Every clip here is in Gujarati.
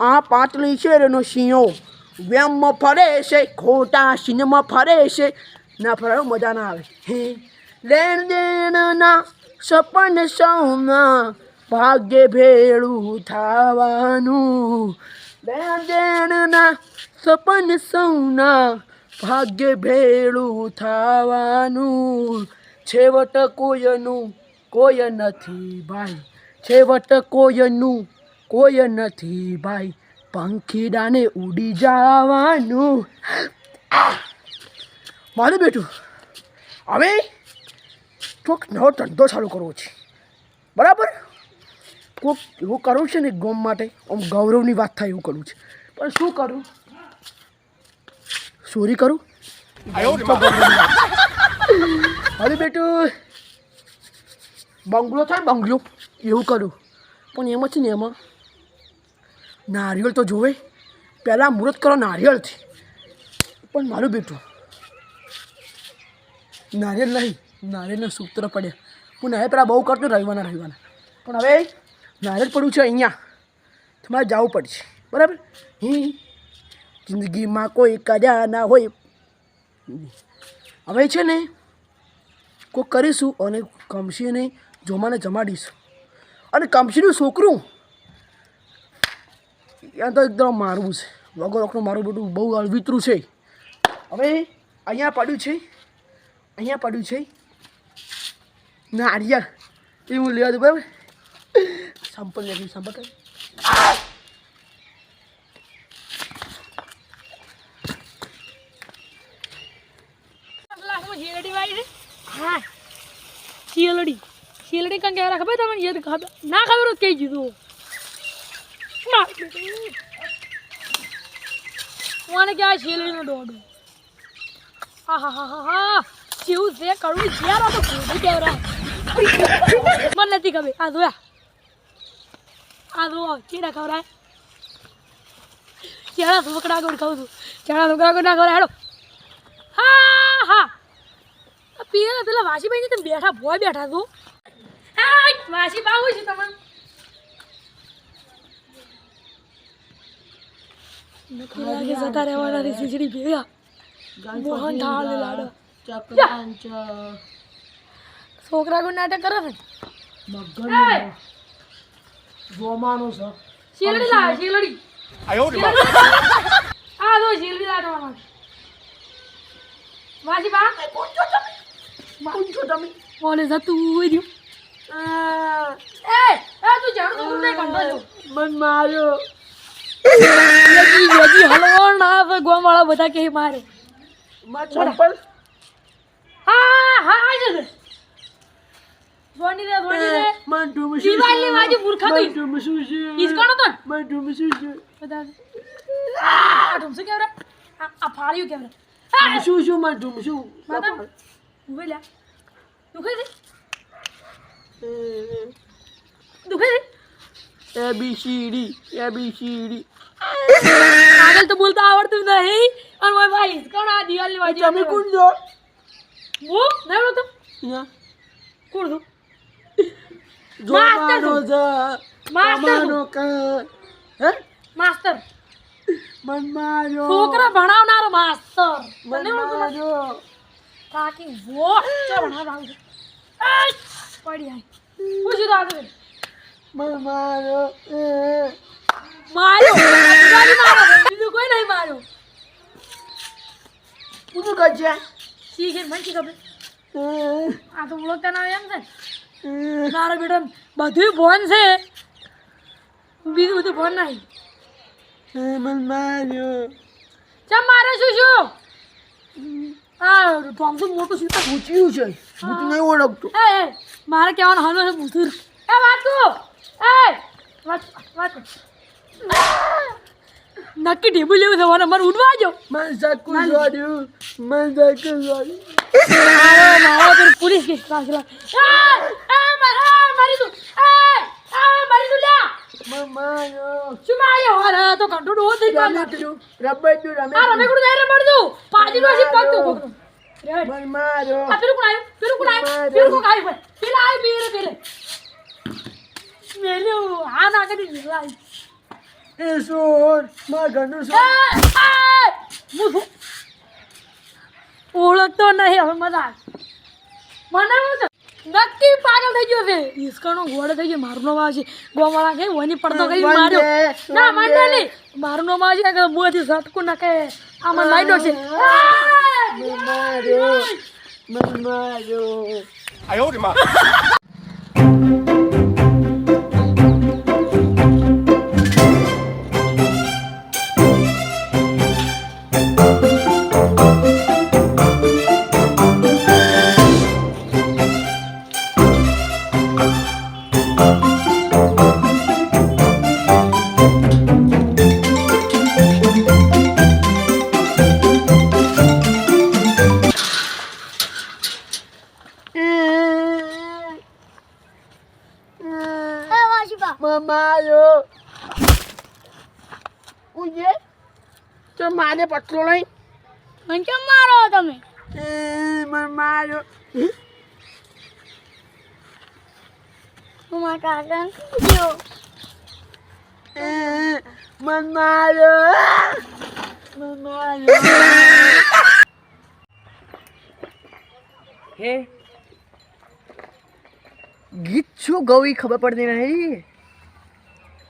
આ પાટલી શેરનો શિયો વેમમાં ફરે છે, ખોટા સિનેમા ફરે છે. ના ફરાયો મજા ના આવે. હે લેણ દેણના સપન સૌના ભાગ્ય ભેળું થવાનું. લેણ દેણના સપન સૌના ભાગ્ય ભેળું થવાનું. છેવટ કોઈનું કોઈ નથી ભાઈ, છેવટ કોઈનું કોઈ નથી ભાઈ, પંખીડાને ઉડી જવાનું. મારું બેટું હવે કોઈક નવો ધંધો ચાલુ કરવો છે, બરાબર? કોઈક એવું કરવું છે ને ગામ માટે, આમ ગૌરવની વાત થાય એવું કરવું છે, પણ શું કરું? ચોરી કરું? મારું બેટું બંગલો થાય, બંગલો એવું કરું, પણ એમાં છે ને એમાં નારિયેળ તો જોવે, પહેલાં મુહૂર્ત કરો નારિયેળથી. પણ મારું બેટું નારિયેળ નહીં, નારિયેળના સૂત્ર પડ્યા. હું નારિયેળ પહેલાં બહુ કરતો રવિવારના, પણ હવે નારિયેળ પડ્યું છે અહીંયા, તમારે જવું પડશે, બરાબર? જિંદગીમાં કોઈ કર્યા ના હોય. હવે છે ને કોઈ કરીશું અને કમશીને જોમાને જમાડીશું. અને કમશીનું છોકરું ત્યાં તો એકદમ મારવું છે, વગર વખતનું મારું બેટું બહુ અળવિતરું છે. હવે અહીંયા પડ્યું છે, અહીંયા પડ્યું છે નારિયેળ, એ હું લેવા દઉં, બરાબર? સંપલ લેવું, સંપલ કરી હા શિયલડી શિયલડી કંઈ કહેવા ખબર તમને? યાદ ખબર ના ખબર હોત કહી દીધું. મને કે આ શિયલડીનો દોડો. હા હા હા હા હા જેવું છે કડવું ઝેર આ તો ખોટું કહેવરાય. મને નથી ખબર. આ જોયા, આ જો ચીડા ખવરાય, ચેડા છોકરા ગોળ ખાઉં છું, ચેડા છોકરા ગોળ ના ખવરાય. હેડો. હા હા પેલા વાસીભાઈ ને તમે બેઠા ભોય બેઠા છો. વાસી બાવું છે તમને નક્કી લાગે જતા રહેવાના રે ખીચડી ભેગા મોહન થાળ લાડો છોકરા કોઈ નાટક કરે છે. જોવાનું છે શીલડી લાવે, શીલડી આ જો શીલડી લાડવા વાસી બા પૂછો તમે મોને જતું રહ્યું. એ તું જાણો તો નહીં કંટો છો મન માર્યો. યજી હલવો ના તો ગોમાળા બધા કે મારે માં ચંપલ. હા હા આ જશે જોની રે મન તું દિવાળી વાજી મૂર્ખા તો તું શું છે? ઈસકાનો તો મન તું શું છે? બધા આ તુમ શું કેવરે આ ફાળ્યું કેવરે શું શું મન તું શું? માતા ઉભે લે દુખે છે દુખે છે ABCD આગળ તો બોલતા આવડતું નહીં. અને મારા ભાઈ કોણ આ દિવાળી વાજી તમે કોણ છો? હું નહીં તો અહીંયા કોણ છું? જોવાનો છે માસ્ટર માનો કા હે માસ્ટર મન માર્યો. છોકરા ભણાવનારો માસ્ટર મન માર્યો. કાકી વો ચો ભણાવ છે પડી આઈ પૂછી દાદુ મન માર્યો. માર્યો ગાડી મારો બીજું કોઈ નહીં માર્યો. પૂછું કરજે. શીખે મને ખબર આ તો ઓળખતા ના એમ છે મારા બેટા બધું ભોન છે બીજું બધું ભોન નહીં. મન માર્યો. ચમ મારે શું શું આ ઢોંગું મોટું સીધું પૂછ્યું છે હું નહીં ઓળખતો. એ મારે કહેવાનું હાલો છે બુધુર એ વાતું વાત નક્કી ટેબલ લેવું છે મારે ઉડવા જો મન સાકું જોડ્યું. મન સાકું જોડ્યું. મારા પર પોલીસ કેસ રાખેલા મારી તું મારી તું લ્યા મન માર્યો. શું માર્યો હારે તો કંટ્રોલ હો થઈ ગયો રમે કુડું આ રમે કુડું જાય રે મળજો પાજી નો હસી પગ તો કોકનો મન માર્યો. આ પેલું કોણ આવ્યું પેલું આવ્યું પેલા આવી પેલે મેલ્યો હા ના કરી લાઈ એ સોર મારા ઘરનું સોર ઓળખતો નહીં હવે મજા મને નક્કી પાગલ થઈ ગયો છે ઈસકાનો ઘોડો થઈ ગયો મારું નામ આવશે ગોવાળા કે ઓની પડતો કઈ માર્યો ના માંડે નહીં મારું નામ આવશે કે મોથી સટકું નાખે આમાં લાઈડો છે મારો ઉજે તો મારે પતલો નહીં મને કેમ મારો તમે મારો હું મારા કાકાને પૂછ્યો મારો હે ગીત શું ગૌ ખબર પડતી નહીં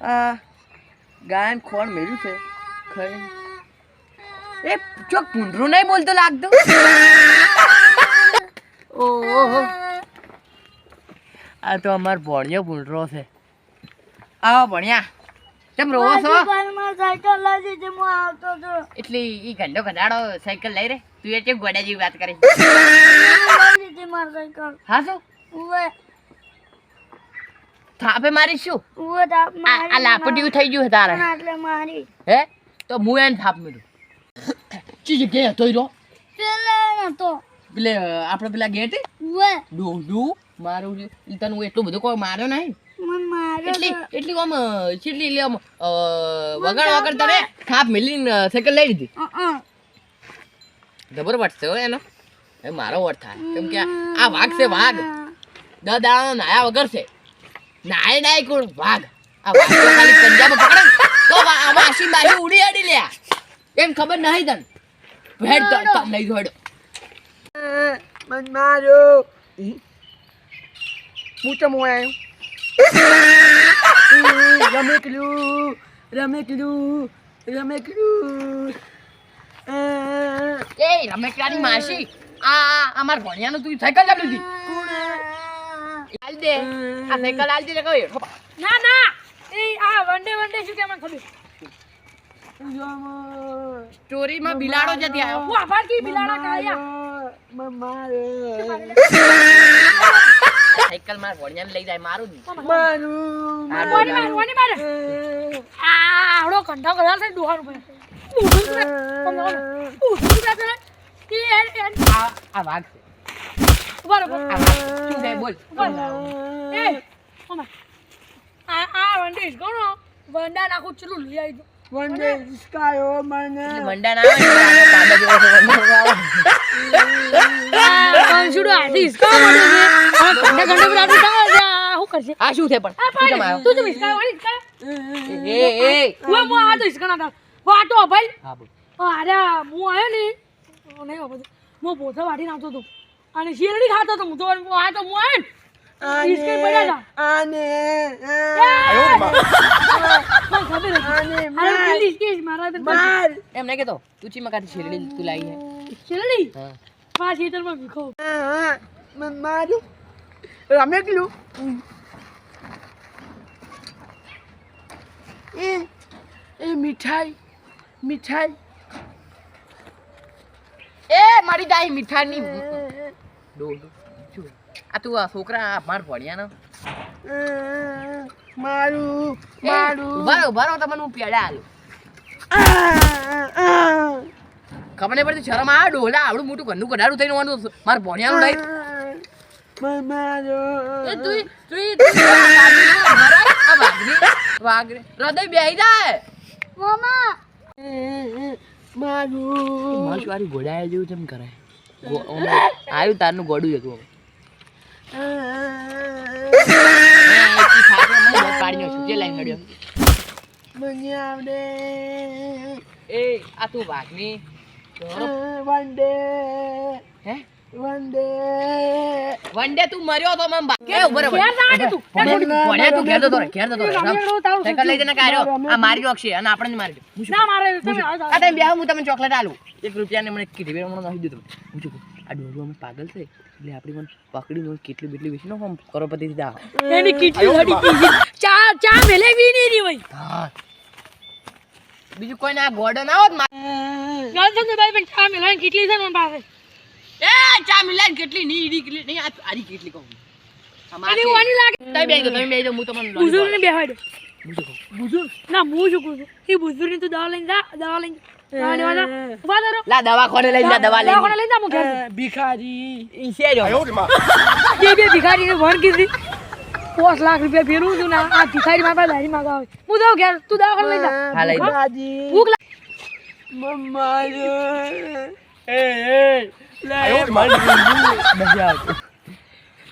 આ ગાયન ખોણ મેળ્યું છે ખરી એ ચોક પૂંડરું નહીં બોલતો લાગતો ઓહો આ તો અમાર ભણ્યો પૂંડરો છે આવો ભણ્યા કેમ રોવો છો સાયકલ લાવી જે હું આવતો હતો એટલે ઈ ગંડો ગધાડો સાયકલ લઈ રે તું એ કેમ ગોડા જેવી વાત કરી મારી સાયકલ હા શું ઉવે થાપે મારી શું ઉવે તાપ આ લાપટીયું થઈ ગયું છે તારે એટલે મારી હે તો હું એને થાપ મેળું ચી જગ્યાએ હતો રો પેલે નતો પેલે આપણે પેલા ગેટ ઉવે ડોડુ મારું તને હું એટલું બધું કોઈ માર્યો નહીં મન માર્યો એટલી આમ ચીટલી લે આમ વગર તને થાપ મેલીને સાયકલ લઈ લીધી જબર વટશે હો એનો એ મારો વટ થાય કેમ કે આ વાઘ છે વાઘ દાદા નાયા વગર છે નાય કોણ વાઘ આ વાઘ તો ખાલી પંજાબ પકડે તો આ માસી બાસી ઉડી આડી લે એમ ખબર નહીં તને ભેડ તો તમ લઈ જોડો મન મારો હું ચમ આવ્યો રમેકલું એ રમેકડાની માસી આ અમાર ભણિયાનું તું સાયકલ ચાલુ હતી હાલ દે આ સાયકલ હાલ દે કહો ના ના એ આ વંડે શું કે મને ખબર સ્ટોરીમાં બિલાડો જતી આવ્યો હું આભાર કી બિલાડા કાયા સાયકલ માર ભણિયાને લઈ જાય મારું જ વાની માર આવડો કંઠો કરાલ છે દુહાર ઉપર આ વાઘ છે બરાબર આ વાઘ શું છે બોલ એ ઓમા આ વંડે ગણો વંડા નાખું ચલું લઈ આવી વંડે સ્કાયો મને મંડા ના આવે પાડા જેવો છે મંડા આવે કંસુડો આથી ઇસકા મોડે છે આ કંડા પર આથી કાંગા છે હું કરશે આ શું છે પણ શું કેમ આવ્યો તું તો ઇસકા વાળી ઇસકા એ હું આ તો ઇસકા ના વાટો ભાઈ હા બોલ અરે હું આવ્યો ને નહીં બાબા હું પોતે વાટીને આવતો હતો અને શેરડી ખાતો હતો હું તો આ તો હું આવ્યો ને ઇસકે પડ્યા હતા આને મને ખબર હતી અરે પેલી ઇસકે મારા તો માર એમ નહીં કેતો તું ચી મકાતી શેરડી તું લાવી હે શેરડી હા પા ખેતરમાં ભીખો મન મારું રમેકલું એ મીઠાઈ એ મારી દાઈ મીઠાની દો આ તું આ છોકરા માર ભણ્યા મારું ઉભા રહો તમને હું પેડા આલું ખબર નહીં પડતી શરમ આ ડોલા આવડું મોટું ઘરનું કઢાડું થઈને વાનું માર ભણ્યાનું નહીં એ તું વાઘરે હૃદય બેહી જાય મામા મારું વારી ઘોડાયા જેવું કેમ કરે આવ્યું તારનું ગોડું જતું પાડી નો છૂટે લાઈન નડ્યો મને આવડે એ આ તું વાઘની વંડે હે વંડે વન ડે તું મર્યો તો મને કે ઉભો રે ઘેર જા આજે તું. ભણ્યા તું ઘેર જતો રે ઘેર જતો રે રમેલો તારું સાયકલ લઈ જને કાઢ્યો આ મારી જોક્ષે અને આપણને મારી દે ના મારે તમે આ ટાઈમ બેહો હું તમને ચોકલેટ આલું 1 રૂપિયા ને મને કીધી બે હમણાં નાખી દીધું હું શું કહું આ ડોડો અમે પાગલ છે એટલે આપણી મને પકડીને કેટલી બેટલી વેચી નો કરોડપતિ થી દા એની કેટલી હડી પીજી ચા ચા મેલે બી નહીં રી ભાઈ હા બીજું કોઈ ના ગોડો ના હોત ગાલ છે ભાઈ પણ ચા મેલાની કેટલી છે મને પાસે એ ચા મિલાન કેટલી ની ઈડી કેટલી નહીં આ આરી કેટલી કહું અને વાની લાગે તમે બેહી દો હું તમને બુઝુર્ગ ને બેહાડ બુઝુર્ગ ના હું શું કહું છું એ બુઝુર્ગ ને તું દવા લઈને જા દવા લઈને દવા લેવા જા ઉભા કરો લા દવા ખોને લઈને જા દવા લઈને દવા લઈને જા મુકે ભિખારી ઈ છે જો બે ભિખારી ને વણ કીધી 5 લાખ રૂપિયા ફેરવું છું ના આ ભિખારી મારા દારી માંગા આવે હું દઉં ઘેર તું દવા લઈને જા હા લઈ દાદી ભૂખ મમ્મા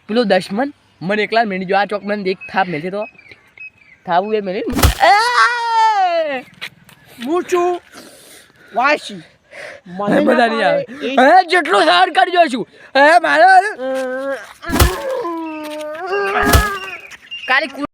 પેલો દશમન મને એકલા મેની જો આ ચોક મને દેખ થાપ મેલશે તો થાવું એ મેલી મૂચું વાસી મને મજા નહીં આવે હે જેટલું સહન કરજો છું હે મારે કાલી